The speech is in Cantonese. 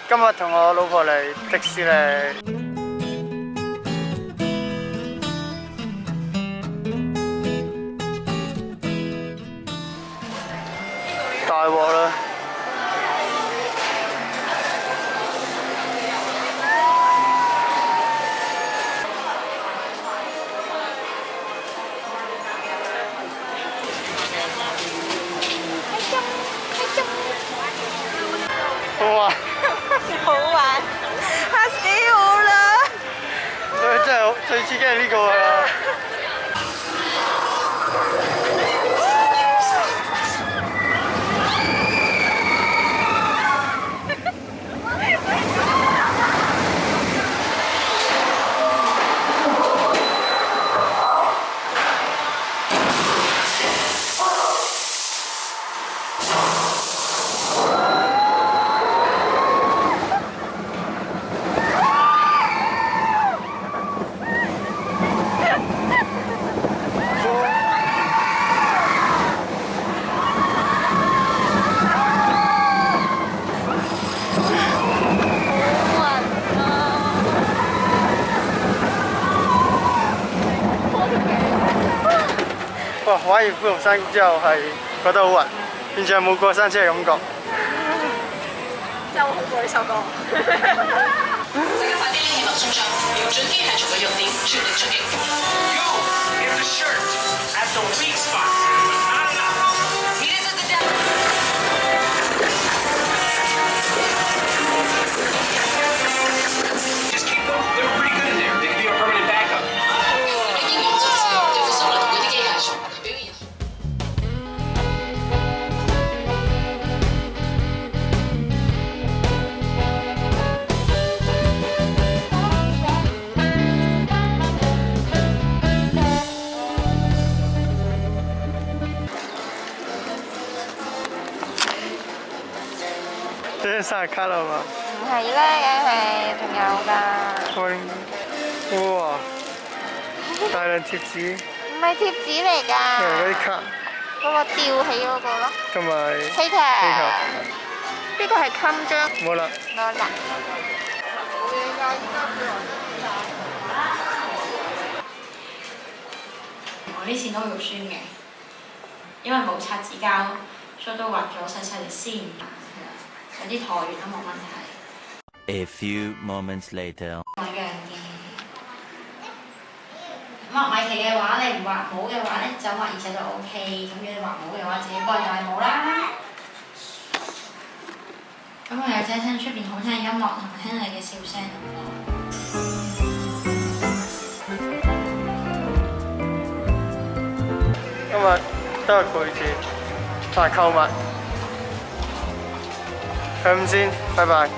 今日同我老婆嚟迪士尼。大鑊啦！好玩，好玩，嚇死我啦！真係最刺激係呢個㗎啦！哇！玩完歡樂山之後係覺得好暈，完全冇過山車嘅感覺。真係好過呢首歌。這個飯店立馬送上標準機械蟲嘅用點，全力出擊。Yo, get the shirt at the weak spot. Mira esa teta. Just keep them. They're pretty good in there. They can be a permanent backup. 應用就係對付生物同嗰啲機械蟲表現。呢啲生日卡啦嘛？唔係啦，梗係仲有㗎。哇！大量貼紙，唔係貼紙嚟㗎，嗰啲卡，嗰個吊起嗰個咯。同埋氣球。呢個係襟章。冇啦。攞啦。我啲線都好肉酸嘅，因為冇擦紙膠，所以都畫咗細細條線，有啲橢圓都冇問題。A few moments later. 一樣嘅。畫米奇嘅話，你唔畫帽嘅話咧，就畫耳仔就 O K。咁如果你畫帽嘅話，自己幫又係帽啦。咁我有隻聽出邊好聽嘅音樂同埋聽你嘅笑聲。今日都係攰住，同埋購物。係咁先，拜拜。